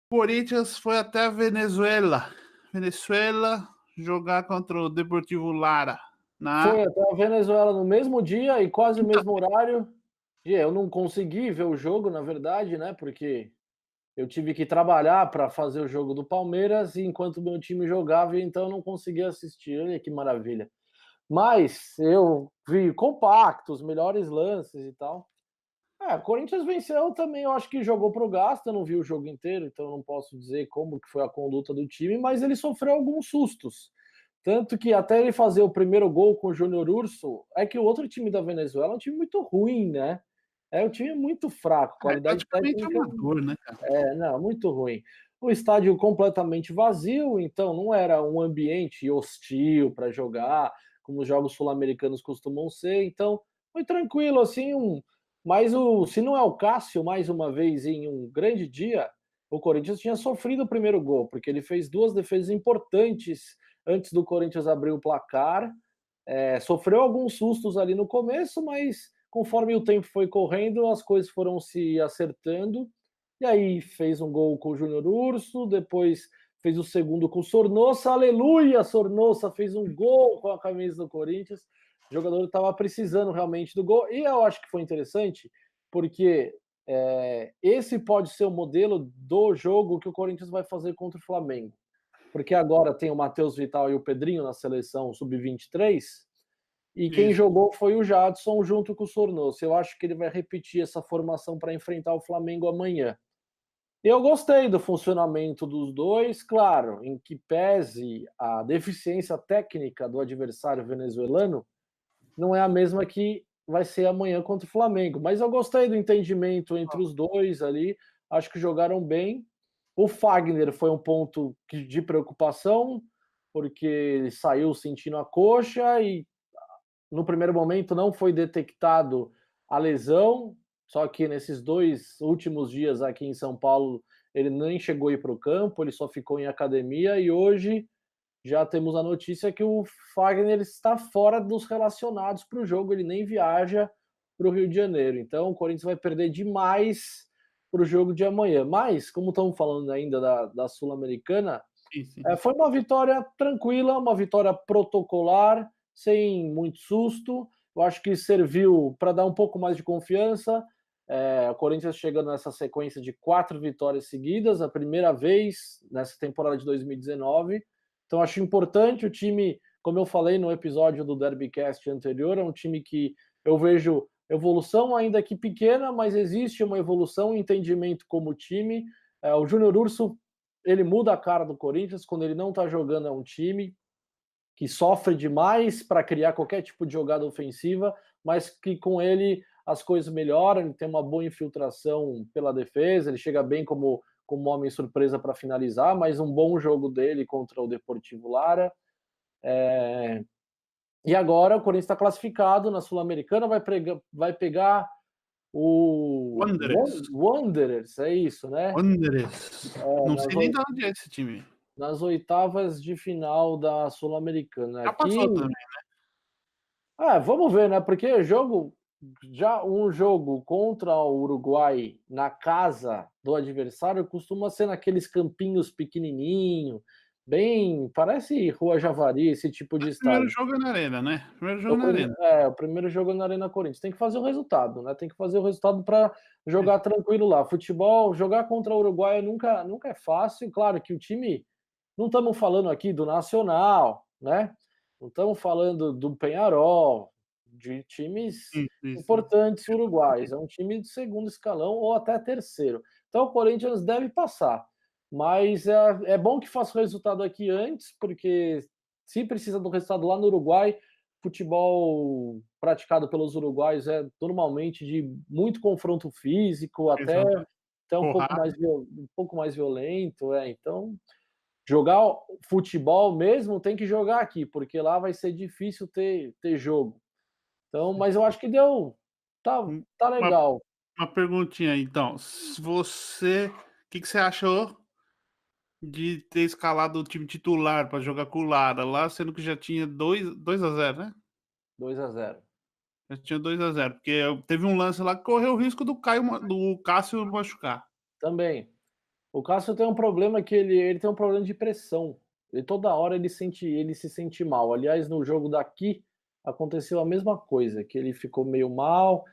Corinthians foi até a Venezuela jogar contra o Deportivo Lara Foi na até a Venezuela no mesmo dia e quase o quinta. mesmo horário. E eu não consegui ver o jogo, na verdade, né, porque eu tive que trabalhar para fazer o jogo do Palmeiras e enquanto meu time jogava, então eu não conseguia assistir. Olha que maravilha. Mas eu vi compactos, melhores lances e tal. O Corinthians venceu também, eu acho que jogou pro gasto, eu não vi o jogo inteiro, então eu não posso dizer como que foi a conduta do time, mas ele sofreu alguns sustos. Tanto que até ele fazer o primeiro gol com o Júnior Urso, é que o outro time da Venezuela é um time muito ruim, né? É um time muito fraco, É qualidade praticamente técnica amador, né, cara? não, muito ruim. O estádio completamente vazio, então não era um ambiente hostil para jogar, como os jogos sul-americanos costumam ser, então foi tranquilo, assim, mas se não é o Cássio, mais uma vez, em um grande dia, o Corinthians tinha sofrido o primeiro gol, porque ele fez 2 defesas importantes antes do Corinthians abrir o placar, sofreu alguns sustos ali no começo, mas conforme o tempo foi correndo, as coisas foram se acertando, e aí fez um gol com o Júnior Urso, depois fez o segundo com o Sornossa, aleluia, Sornossa fez um gol com a camisa do Corinthians, o jogador estava precisando realmente do gol, e eu acho que foi interessante, porque esse pode ser o modelo do jogo que o Corinthians vai fazer contra o Flamengo, porque agora tem o Matheus Vital e o Pedrinho na seleção sub-23, e quem Isso. jogou foi o Jadson junto com o Sornosa. Eu acho que ele vai repetir essa formação para enfrentar o Flamengo amanhã. Eu gostei do funcionamento dos dois, claro, em que pese a deficiência técnica do adversário venezuelano, não é a mesma que vai ser amanhã contra o Flamengo. Mas eu gostei do entendimento entre os dois ali, acho que jogaram bem. O Fagner foi um ponto de preocupação, porque ele saiu sentindo a coxa e no primeiro momento não foi detectado a lesão, só que nesses 2 últimos dias aqui em São Paulo, ele nem chegou a ir para o campo, ele só ficou em academia e hoje já temos a notícia que o Fagner está fora dos relacionados para o jogo, ele nem viaja para o Rio de Janeiro. Então o Corinthians vai perder demais para o jogo de amanhã. Mas, como estamos falando ainda da Sul-Americana, Sim, sim. foi uma vitória tranquila, uma vitória protocolar, sem muito susto. Eu acho que serviu para dar um pouco mais de confiança. O Corinthians chegando nessa sequência de 4 vitórias seguidas, a primeira vez nessa temporada de 2019. Então, acho importante o time, como eu falei no episódio do Derbycast anterior, é um time que eu vejo evolução, ainda que pequena, mas existe uma evolução, um entendimento como time. O Júnior Urso ele muda a cara do Corinthians quando ele não está jogando, é um time que sofre demais para criar qualquer tipo de jogada ofensiva, mas que com ele as coisas melhoram, ele tem uma boa infiltração pela defesa, ele chega bem como homem surpresa para finalizar, mas um bom jogo dele contra o Deportivo Lara. E agora o Corinthians está classificado na Sul-Americana, vai pegar o Wanderers. Wanderers, é isso, né? Wanderers. Não Nas sei nem de onde é esse time. nas oitavas de final da Sul-Americana. Já Aqui, passou também. vamos ver, né? Porque já um jogo contra o Uruguai na casa do adversário costuma ser naqueles campinhos pequenininho, bem, parece Rua Javari, esse tipo de Mas o primeiro estádio. jogo é na arena, né? Primeiro jogo é na arena. O primeiro jogo é na Arena Corinthians. Tem que fazer o resultado, né? Tem que fazer o resultado para jogar tranquilo lá. Futebol, jogar contra o Uruguai nunca é fácil. Claro que o time, não estamos falando aqui do Nacional, né? Não estamos falando do Penharol, de times Isso. importantes uruguais. É um time de segundo escalão ou até terceiro. Então o Corinthians deve passar. Mas é bom que faça o resultado aqui antes, porque se precisa do resultado lá no Uruguai, futebol praticado pelos uruguaios é normalmente de muito confronto físico, até, Exato. até Porrada. um pouco mais violento, então jogar futebol mesmo tem que jogar aqui, porque lá vai ser difícil ter jogo. Então, mas eu acho que deu, tá, tá Uma legal. uma perguntinha aí, então, se você o que que você achou de ter escalado o time titular para jogar com o Lara lá, sendo que já tinha 2-0, né? 2-0. Já tinha 2-0, porque teve um lance lá que correu o risco do Cássio machucar. Também. O Cássio tem um problema que ele tem um problema de pressão. Ele toda hora ele se sente mal. Aliás, no jogo daqui aconteceu a mesma coisa, que ele ficou meio mal,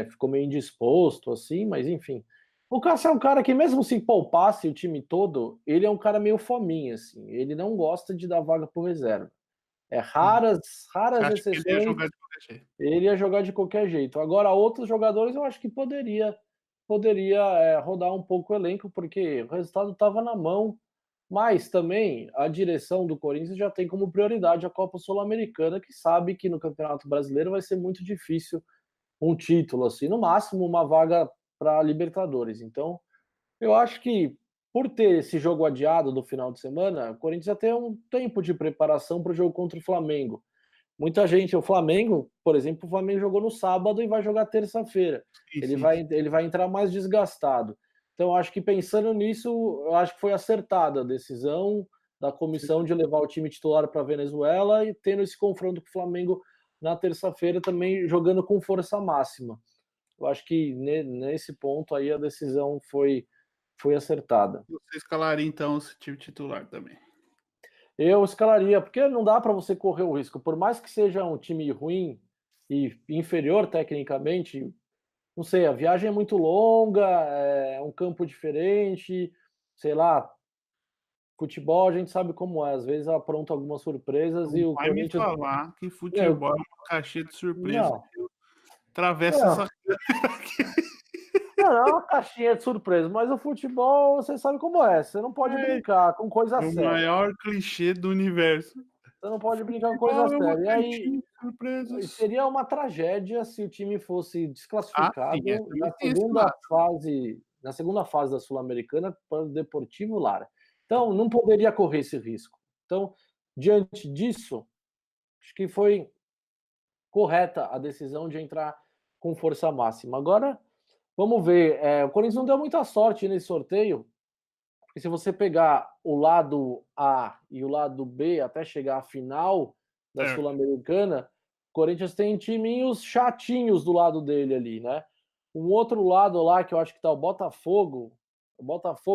ficou meio indisposto, assim, mas enfim. O Cássio é um cara que mesmo se poupasse o time todo, ele é um cara meio fominha, assim. Ele não gosta de dar vaga pro reserva. É Hum. Você raras acha que ele ia exceções jogar de qualquer jeito? ele ia jogar de qualquer jeito. Agora, outros jogadores eu acho que poderia rodar um pouco o elenco, porque o resultado estava na mão. Mas também a direção do Corinthians já tem como prioridade a Copa Sul-Americana, que sabe que no Campeonato Brasileiro vai ser muito difícil um título, assim, no máximo uma vaga para Libertadores. Então, eu acho que por ter esse jogo adiado do final de semana, o Corinthians já tem um tempo de preparação para o jogo contra o Flamengo. Muita gente, o Flamengo, por exemplo, o Flamengo jogou no sábado e vai jogar terça-feira. Sim, Ele sim. vai entrar mais desgastado. Então, acho que pensando nisso, eu acho que foi acertada a decisão da comissão de levar o time titular para a Venezuela e tendo esse confronto com o Flamengo na terça-feira também jogando com força máxima. Eu acho que nesse ponto aí a decisão foi acertada. Você escalaria então esse time titular também. Eu escalaria, porque não dá para você correr o risco, por mais que seja um time ruim e inferior tecnicamente, não sei, a viagem é muito longa, é um campo diferente, sei lá, futebol a gente sabe como é, às vezes apronta algumas surpresas Não e o vai me Corinthians falar que meu, futebol é uma caixinha de surpresa não, que eu atravesso não, essa não é uma caixinha de surpresa, mas o futebol você sabe como é, você não pode é brincar com coisa o séria, maior clichê do universo. você não pode brincar com coisa Futebol é uma séria. E aí caixinha de surpresas. seria uma tragédia se o time fosse Ah, sim, desclassificado também tem esse lado. na segunda fase da Sul-Americana para o Deportivo Lara. Então, não poderia correr esse risco. Então, diante disso, acho que foi correta a decisão de entrar com força máxima. Agora, vamos ver, o Corinthians não deu muita sorte nesse sorteio, porque se você pegar o lado A e o lado B até chegar à final da Certo. Sul-Americana, o Corinthians tem timinhos chatinhos do lado dele ali, né? Um outro lado lá que eu acho que tá o Botafogo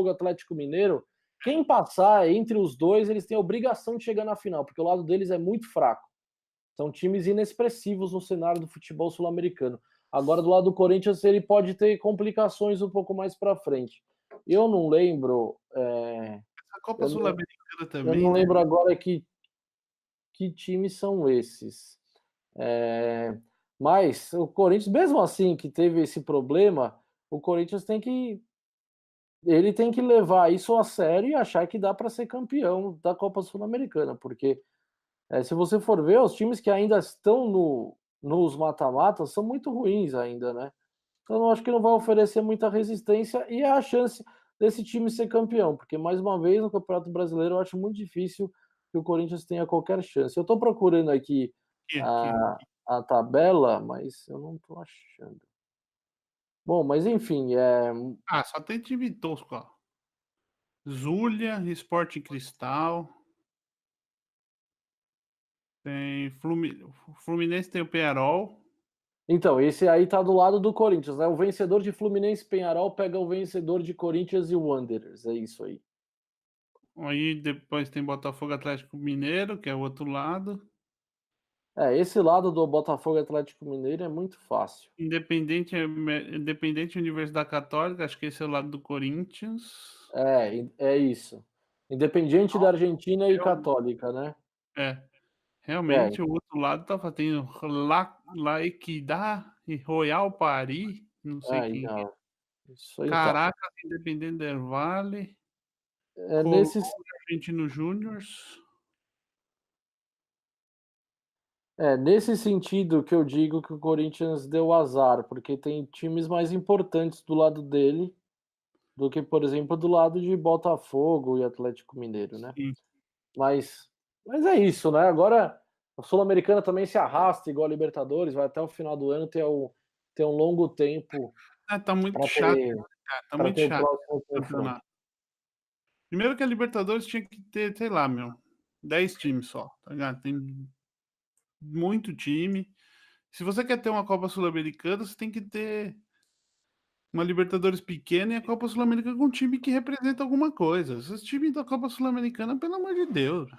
Atlético Mineiro, quem passar entre os dois, eles têm a obrigação de chegar na final, porque o lado deles é muito fraco. São times inexpressivos no cenário do futebol sul-americano. Agora, do lado do Corinthians, ele pode ter complicações um pouco mais para frente. Eu não lembro, A Copa eu não, Sul-Americana eu também, não né? lembro agora que times são esses. É, mas o Corinthians, mesmo assim que teve esse problema, o Corinthians tem que levar isso a sério e achar que dá para ser campeão da Copa Sul-Americana, porque se você for ver, os times que ainda estão nos mata-matas são muito ruins ainda, né? Então eu acho que não vai oferecer muita resistência e é a chance desse time ser campeão, porque mais uma vez no Campeonato Brasileiro eu acho muito difícil que o Corinthians tenha qualquer chance. Eu estou procurando aqui Aqui. a tabela, mas eu não estou achando. Bom, mas enfim, Ah, só tem time tosco, ó. Zulia, Sporting Cristal, tem Fluminense tem o Peñarol. então, esse aí tá do lado do Corinthians, né? O vencedor de Fluminense e Penharol pega o vencedor de Corinthians e Wanderers, é isso aí. Aí depois tem Botafogo Atlético Mineiro, que é o outro lado. Esse lado do Botafogo e Atlético Mineiro é muito fácil. Independente Universidade Católica, acho que esse é o lado do Corinthians. É isso. Independiente da Argentina e Real- Católica, né? É, É, realmente o outro lado tá tendo La Equidad e Royal Paris, não sei quem é. então. Isso aí, então. Caracas, Independente del Valle, É Colômbia, nesse, Argentino Júniors. nesse sentido que eu digo que o Corinthians deu azar, porque tem times mais importantes do lado dele do que, por exemplo, do lado de Botafogo e Atlético Mineiro, né? Sim. Mas é isso, né? Agora a Sul-Americana também se arrasta igual a Libertadores, vai até o final do ano ter um longo tempo Ah, tá muito para chato, ter cara, tá para muito ter o chato próximo o confronto. campeonato. Primeiro que a Libertadores tinha que ter, sei lá, meu, 10 times só, tá ligado? Tem muito time. Se você quer ter uma Copa Sul-Americana, você tem que ter uma Libertadores pequena e a Copa Sul-Americana com um time que representa alguma coisa. Esses times da Copa Sul-Americana, pelo amor de Deus.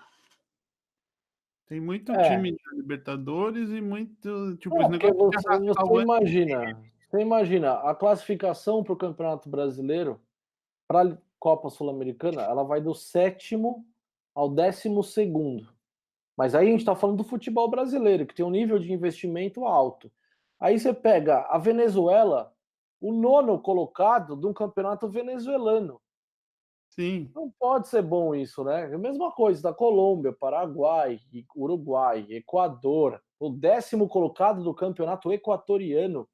Tem muito É, time da Libertadores e muito. Tipo, esse porque negócio de arrastar o ano. você imagina, a classificação para o Campeonato Brasileiro, para a Copa Sul-Americana, ela vai do 7º ao 12º. Mas aí a gente está falando do futebol brasileiro, que tem um nível de investimento alto. Aí você pega a Venezuela, o 9º colocado de um campeonato venezuelano. Sim. Não pode ser bom isso, né? É a mesma coisa da Colômbia, Paraguai, Uruguai, Equador, o 10º colocado do campeonato equatoriano.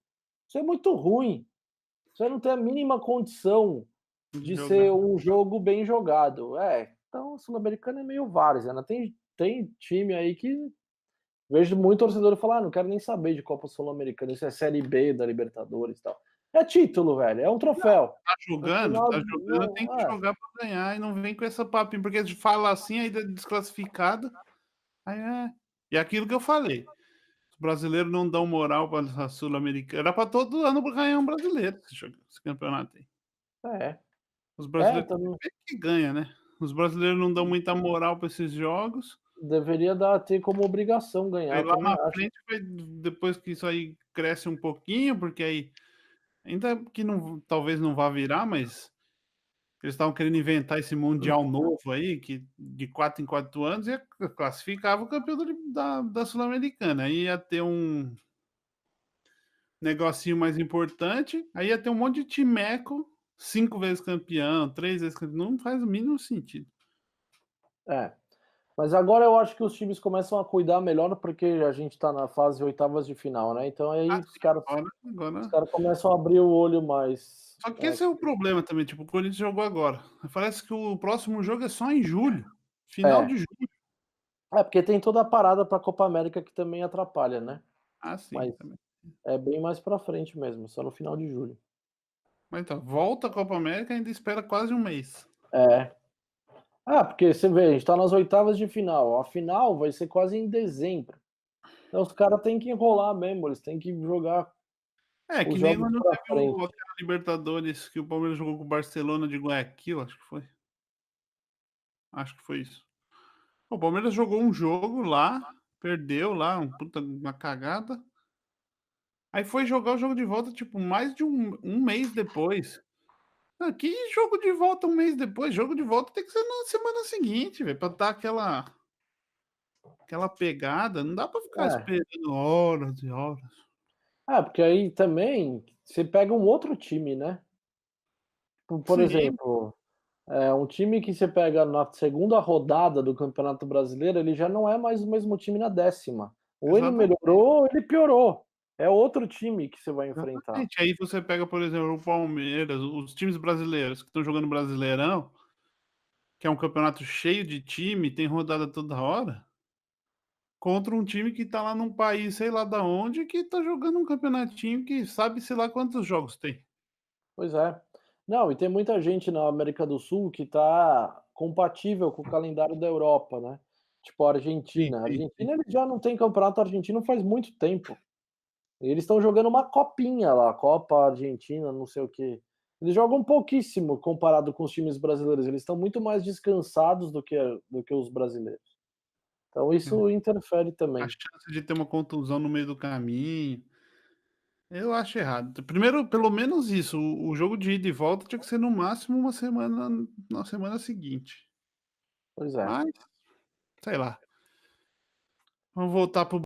Isso é muito ruim. Você não tem a mínima condição de Jogar. ser um jogo bem jogado. Então a Sul-Americana é meio várzea, né? Tem time aí que vejo muito torcedor falar: não quero nem saber de Copa Sul-Americana, isso é Série B da Libertadores e tal. É título, velho, é um troféu. No final, Tá jogando, tem que jogar para ganhar e não vem com essa papinha, porque a gente fala assim, aí é desclassificado. Aí é. E aquilo que eu falei. Os brasileiros não dão moral para a Sul-Americana. Era para todo ano ganhar um brasileiro esse campeonato aí. é, Os brasileiros também que ganha, né? Os brasileiros não dão muita moral para esses jogos. deveria ter como obrigação ganhar, Aí eu lá também na acho. frente, depois que isso aí cresce um pouquinho, porque aí ainda que não, talvez não vá virar, mas eles estavam querendo inventar esse mundial novo aí, que de 4 em 4 anos ia classificava o campeão da Sul-Americana. Aí ia ter um negocinho mais importante, aí ia ter um monte de timeco, 5 vezes campeão, 3 vezes campeão. Não faz o mínimo sentido. É. Mas agora eu acho que os times começam a cuidar melhor, porque a gente tá na fase oitavas de final, né? Então aí os Assim, caras os agora. caras começam a abrir o olho mais. Só que esse é o problema também, tipo, o Corinthians jogou agora. Parece que o próximo jogo é só em julho, final É, de julho. porque tem toda a parada pra Copa América que também atrapalha, né? Ah, sim, Mas também. é bem mais pra frente mesmo, só no final de julho. Mas então, volta a Copa América e ainda espera quase um mês. É. Porque você vê, a gente tá nas oitavas de final. A final vai ser quase em dezembro. Então os caras têm que enrolar mesmo, eles têm que jogar É, os que nem jogos quando pra teve frente. aquela Libertadores que o Palmeiras jogou com o Barcelona de Guayaquil, acho que foi. Acho que foi isso. O Palmeiras jogou um jogo lá, perdeu lá, uma cagada. Aí foi jogar o jogo de volta, tipo, mais de um mês depois. Ah, que jogo de volta um mês depois? Jogo de volta tem que ser na semana seguinte, velho, pra dar aquela pegada. Não dá pra ficar É. esperando horas e horas. Porque aí também você pega um outro time, né? Por Sim, exemplo, um time que você pega na segunda rodada do Campeonato Brasileiro, ele já não é mais o mesmo time na 10ª. Ou ele exatamente, melhorou ou ele piorou. É outro time que você vai enfrentar. exatamente. Aí você pega, por exemplo, o Palmeiras, os times brasileiros que estão jogando Brasileirão, que é um campeonato cheio de time, tem rodada toda hora, contra um time que tá lá num país, sei lá da onde, que tá jogando um campeonatinho que sabe sei lá quantos jogos tem. Pois é. Não, e tem muita gente na América do Sul que tá compatível com o calendário da Europa, né? Tipo a Sim, Argentina. A sim, sim. Argentina, eles já não tem campeonato argentino faz muito tempo. Eles estão jogando uma copinha lá, Copa Argentina, não sei o quê. Eles jogam pouquíssimo comparado com os times brasileiros, eles estão muito mais descansados do que os brasileiros. Então isso interfere A também. chance de ter uma contusão no meio do caminho, eu acho errado. Primeiro, pelo menos isso, o jogo de ida e volta tinha que ser no máximo uma semana na semana seguinte. Pois é. Mas, sei lá. Vamos voltar pro